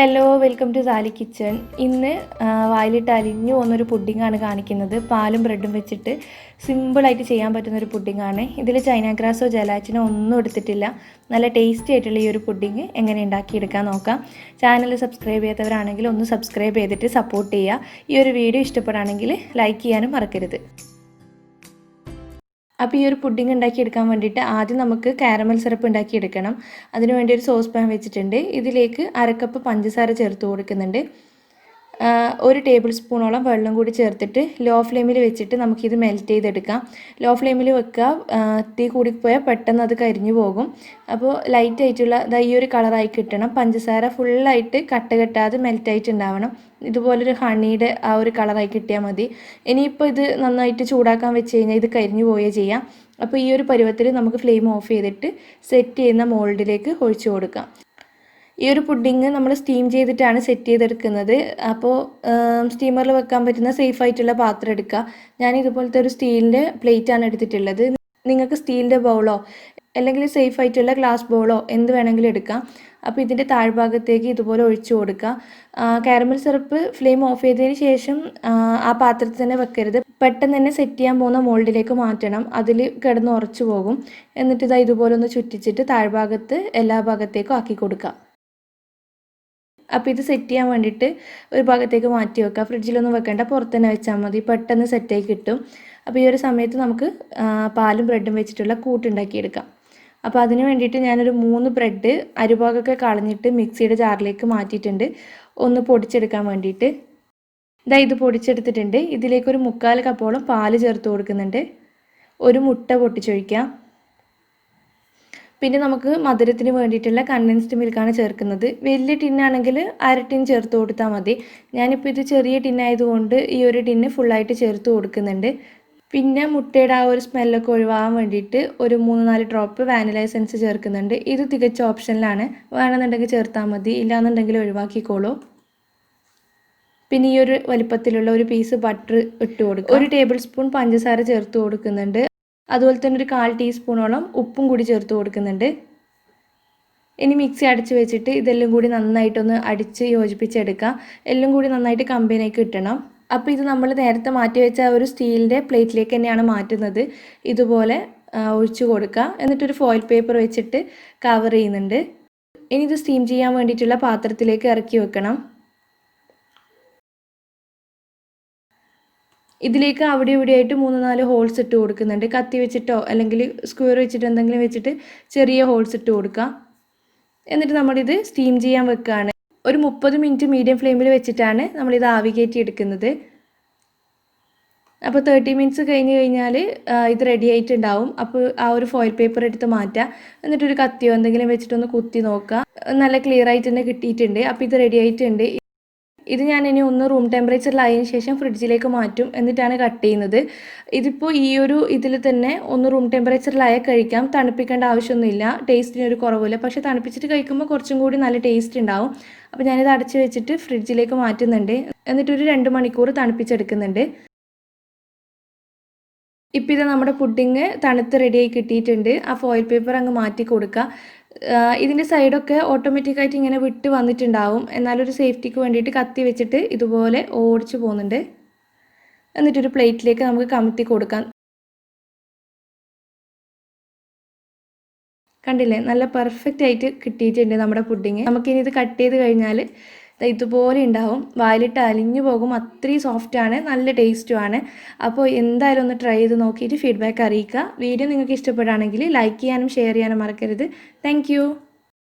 Hello, welcome to Sali kitchen. ഇന്ന് വായിലിട്ട് അലിഞ്ഞു പോകുന്നൊരു പുഡിങ്ങാണ് കാണിക്കുന്നത്. പാലും ബ്രെഡും വെച്ചിട്ട് സിമ്പിളായിട്ട് ചെയ്യാൻ പറ്റുന്നൊരു പുഡിങ്ങാണ്. ഇതിൽ ചൈന ഗ്രാസോ ജലാറ്റിനോ ഒന്നും എടുത്തിട്ടില്ല. നല്ല ടേസ്റ്റി ആയിട്ടുള്ള ഈ ഒരു പുഡിങ് എങ്ങനെ ഉണ്ടാക്കിയെടുക്കാൻ നോക്കാം. ചാനൽ സബ്സ്ക്രൈബ് ചെയ്യാത്തവരാണെങ്കിൽ ഒന്ന് സബ്സ്ക്രൈബ് ചെയ്തിട്ട് സപ്പോർട്ട് ചെയ്യുക. ഈ ഒരു വീഡിയോ ഇഷ്ടപ്പെടുകയാണെങ്കിൽ ലൈക്ക് ചെയ്യാനും മറക്കരുത്. അപ്പോൾ ഈ ഒരു പുഡിങ് ഉണ്ടാക്കിയെടുക്കാൻ വേണ്ടിയിട്ട് ആദ്യം നമുക്ക് കാരമൽ സിറപ്പ് ഉണ്ടാക്കിയെടുക്കണം. അതിന് വേണ്ടി ഒരു സോസ് പാൻ വെച്ചിട്ടുണ്ട്. ഇതിലേക്ക് 1/2 കപ്പ് പഞ്ചസാര ചേർത്ത് കൊടുക്കുന്നുണ്ട്. 1 ടേബിൾ സ്പൂണോളം വെള്ളം കൂടി ചേർത്തിട്ട് ലോ ഫ്ലെയിമിൽ വെച്ചിട്ട് നമുക്കിത് മെൽറ്റ് ചെയ്തെടുക്കാം. ലോ ഫ്ലെയിമിൽ വെക്കുക. തീ കൂടിപ്പോയാൽ പെട്ടെന്ന് അത് കരിഞ്ഞു പോകും. അപ്പോൾ ലൈറ്റ് ആയിട്ടുള്ള ഈ ഒരു കളറായി കിട്ടണം. പഞ്ചസാര ഫുള്ളായിട്ട് കട്ട കെട്ടാതെ മെൽറ്റായിട്ടുണ്ടാവണം. ഇതുപോലൊരു ഹണിയുടെ ആ ഒരു കളറായി കിട്ടിയാൽ മതി. ഇനിയിപ്പോൾ ഇത് നന്നായിട്ട് ചൂടാക്കാൻ വെച്ച് കഴിഞ്ഞാൽ ഇത് കരിഞ്ഞു പോയേ ചെയ്യാം. അപ്പോൾ ഈ ഒരു പരുവത്തിൽ നമുക്ക് ഫ്ലെയിം ഓഫ് ചെയ്തിട്ട് സെറ്റ് ചെയ്യുന്ന മോൾഡിലേക്ക് ഒഴിച്ചു കൊടുക്കാം. ഈ ഒരു പുഡിങ് നമ്മൾ സ്റ്റീം ചെയ്തിട്ടാണ് സെറ്റ് ചെയ്തെടുക്കുന്നത്. അപ്പോൾ സ്റ്റീമറിൽ വെക്കാൻ പറ്റുന്ന സേഫ് ആയിട്ടുള്ള പാത്രം എടുക്കുക. ഞാൻ ഇതുപോലത്തെ ഒരു സ്റ്റീലിൻ്റെ പ്ലേറ്റാണ് എടുത്തിട്ടുള്ളത്. നിങ്ങൾക്ക് സ്റ്റീലിൻ്റെ ബൗളോ അല്ലെങ്കിൽ സേഫ് ആയിട്ടുള്ള ഗ്ലാസ് ബൗളോ എന്ത് വേണമെങ്കിലും എടുക്കാം. അപ്പോൾ ഇതിൻ്റെ താഴ്ഭാഗത്തേക്ക് ഇതുപോലെ ഒഴിച്ചു കൊടുക്കുക. കാരമൽ സിറപ്പ് ഫ്ലെയിം ഓഫ് ചെയ്തതിന് ശേഷം ആ പാത്രത്തിൽ തന്നെ വെക്കരുത്. പെട്ടെന്ന് തന്നെ സെറ്റ് ചെയ്യാൻ പോകുന്ന മോൾഡിലേക്ക് മാറ്റണം. അതിൽ കിടന്ന് ഉറച്ചു പോകും. എന്നിട്ട് ഇതുപോലെ ഒന്ന് ചുറ്റിച്ചിട്ട് താഴ്ഭാഗത്ത് എല്ലാ ഭാഗത്തേക്കും ആക്കി കൊടുക്കുക. അപ്പോൾ ഇത് സെറ്റ് ചെയ്യാൻ വേണ്ടിയിട്ട് ഒരു ഭാഗത്തേക്ക് മാറ്റി വെക്കുക. ഫ്രിഡ്ജിലൊന്നും വെക്കേണ്ട, പുറത്ത് തന്നെ വെച്ചാൽ മതി. പെട്ടെന്ന് സെറ്റായി കിട്ടും. അപ്പോൾ ഈ ഒരു സമയത്ത് നമുക്ക് പാലും ബ്രെഡും വെച്ചിട്ടുള്ള കൂട്ടുണ്ടാക്കിയെടുക്കാം. അപ്പോൾ അതിന് വേണ്ടിയിട്ട് ഞാനൊരു 3 ബ്രെഡ് അരിഭാഗമൊക്കെ കളഞ്ഞിട്ട് മിക്സിയുടെ ജാറിലേക്ക് മാറ്റിയിട്ടുണ്ട്, ഒന്ന് പൊടിച്ചെടുക്കാൻ വേണ്ടിയിട്ട്. ഇത് പൊടിച്ചെടുത്തിട്ടുണ്ട്. ഇതിലേക്കൊരു 3/4 കപ്പോളം പാല് ചേർത്ത് കൊടുക്കുന്നുണ്ട്. ഒരു മുട്ട പൊട്ടിച്ചൊഴിക്കാം. പിന്നെ നമുക്ക് മധുരത്തിന് വേണ്ടിയിട്ടുള്ള കണ്ടൻസ്ഡ് മിൽക്കാണ് ചേർക്കുന്നത്. വലിയ ടിന്നാണെങ്കിൽ 1/2 ടിൻ ചേർത്ത് കൊടുത്താൽ മതി. ഞാനിപ്പോൾ ഇത് ചെറിയ ടിന്നായതുകൊണ്ട് ഈ ഒരു ടിന്ന് ഫുള്ളായിട്ട് ചേർത്ത് കൊടുക്കുന്നുണ്ട്. പിന്നെ മുട്ടയുടെ ആ ഒരു സ്മെല്ലൊക്കെ ഒഴിവാകാൻ വേണ്ടിയിട്ട് ഒരു 3-4 ഡ്രോപ്പ് വാനില എസൻസ് ചേർക്കുന്നുണ്ട്. ഇത് തികച്ച ഓപ്ഷനിലാണ്. വേണമെന്നുണ്ടെങ്കിൽ ചേർത്താൽ മതി, ഇല്ലാന്നുണ്ടെങ്കിൽ ഒഴിവാക്കിക്കോളൂ. പിന്നെ ഈ ഒരു വലിപ്പത്തിലുള്ള ഒരു പീസ് ബട്ടർ ഇട്ട് കൊടുക്കുക. 1 ടേബിൾ സ്പൂൺ പഞ്ചസാര ചേർത്ത് കൊടുക്കുന്നുണ്ട്. അതുപോലെ തന്നെ ഒരു 1/4 ടീസ്പൂണോളം ഉപ്പും കൂടി ചേർത്ത് കൊടുക്കുന്നുണ്ട്. ഇനി മിക്സി അടച്ച് വെച്ചിട്ട് ഇതെല്ലാം കൂടി നന്നായിട്ടൊന്ന് അടിച്ച് യോജിപ്പിച്ചെടുക്കാം. എല്ലാം കൂടി നന്നായിട്ട് കമ്പനിയായി കിട്ടണം. അപ്പോൾ ഇത് നമ്മൾ നേരത്തെ മാറ്റി വെച്ച ഒരു സ്റ്റീലിൻ്റെ പ്ലേറ്റിലേക്ക് തന്നെയാണ് മാറ്റുന്നത്. ഇതുപോലെ ഒഴിച്ചു കൊടുക്കുക. എന്നിട്ടൊരു ഫോയിൽ പേപ്പർ വെച്ചിട്ട് കവർ ചെയ്യുന്നുണ്ട്. ഇനി ഇത് സ്റ്റീം ചെയ്യാൻ വേണ്ടിയിട്ടുള്ള പാത്രത്തിലേക്ക് ഇറക്കി വെക്കണം. ഇതിലേക്ക് അവിടെ ഇവിടെയായിട്ട് 3-4 ഹോൾസ് ഇട്ട് കൊടുക്കുന്നുണ്ട്. കത്തി വെച്ചിട്ടോ അല്ലെങ്കിൽ സ്ക്വയർ വെച്ചിട്ടോ എന്തെങ്കിലും വെച്ചിട്ട് ചെറിയ ഹോൾസ് ഇട്ട് കൊടുക്കുക. എന്നിട്ട് നമ്മളിത് സ്റ്റീം ചെയ്യാൻ വെക്കുകയാണ്. ഒരു 30 മിനിറ്റ് മീഡിയം ഫ്ലെയിമിൽ വെച്ചിട്ടാണ് നമ്മളിത് ആവി കയറ്റി എടുക്കുന്നത്. അപ്പോൾ 30 മിനിറ്റ്സ് കഴിഞ്ഞ് കഴിഞ്ഞാൽ ഇത് റെഡി ആയിട്ടുണ്ടാവും. അപ്പോൾ ആ ഒരു ഫോയിൽ പേപ്പർ എടുത്ത് മാറ്റുക. എന്നിട്ടൊരു കത്തിയോ എന്തെങ്കിലും വെച്ചിട്ടൊന്ന് കുത്തി നോക്കുക. നല്ല ക്ലിയർ ആയിട്ട് തന്നെ കിട്ടിയിട്ടുണ്ട്. അപ്പോൾ ഇത് റെഡി ആയിട്ടുണ്ട്. ഇത് ഞാൻ ഇനി ഒന്ന് റൂം ടെമ്പറേച്ചറിലായതിനു ശേഷം ഫ്രിഡ്ജിലേക്ക് മാറ്റും. എന്നിട്ടാണ് കട്ട് ചെയ്യുന്നത്. ഇതിപ്പോൾ ഈ ഒരു ഇതിൽ തന്നെ ഒന്ന് റൂം ടെമ്പറേച്ചറിലായാൽ കഴിക്കാം. തണുപ്പിക്കേണ്ട ആവശ്യമൊന്നുമില്ല. ടേസ്റ്റിനൊരു കുറവില്ല. പക്ഷേ തണുപ്പിച്ചിട്ട് കഴിക്കുമ്പോൾ കുറച്ചും കൂടി നല്ല ടേസ്റ്റ് ഉണ്ടാവും. അപ്പോൾ ഞാനിത് അടച്ച് വെച്ചിട്ട് ഫ്രിഡ്ജിലേക്ക് മാറ്റുന്നുണ്ട്. എന്നിട്ടൊരു 2 മണിക്കൂർ തണുപ്പിച്ചെടുക്കുന്നുണ്ട്. ഇപ്പോൾ ഇത് നമ്മുടെ പുഡിങ് തണുത്ത് റെഡിയായി കിട്ടിയിട്ടുണ്ട്. ആ ഫോയിൽ പേപ്പർ അങ്ങ് മാറ്റി കൊടുക്കുക. ഇതിൻ്റെ സൈഡൊക്കെ ഓട്ടോമാറ്റിക്കായിട്ട് ഇങ്ങനെ വിട്ട് വന്നിട്ടുണ്ടാവും. എന്നാലൊരു സേഫ്റ്റിക്ക് വേണ്ടിയിട്ട് കത്തി വെച്ചിട്ട് ഇതുപോലെ ഓടിച്ചു പോകുന്നുണ്ട്. എന്നിട്ടൊരു പ്ലേറ്റിലേക്ക് നമുക്ക് കമത്തി കൊടുക്കാം. കണ്ടില്ലേ, നല്ല പെർഫെക്റ്റ് ആയിട്ട് കിട്ടിയിട്ടുണ്ട് നമ്മുടെ പുഡിങ്. നമുക്കിനി ഇത് കട്ട് ചെയ്ത് കഴിഞ്ഞാൽ ഇതുപോലെ ഉണ്ടാവും. വായിലിട്ട് അലിഞ്ഞു പോകും. അത്രയും സോഫ്റ്റാണ്, നല്ല ടേസ്റ്റുമാണ്. അപ്പോൾ എന്തായാലും ഒന്ന് ട്രൈ ചെയ്ത് നോക്കിയിട്ട് ഫീഡ്ബാക്ക് അറിയിക്കുക. വീഡിയോ നിങ്ങൾക്ക് ഇഷ്ടപ്പെടുകയാണെങ്കിൽ ലൈക്ക് ചെയ്യാനും ഷെയർ ചെയ്യാനും മറക്കരുത്. താങ്ക്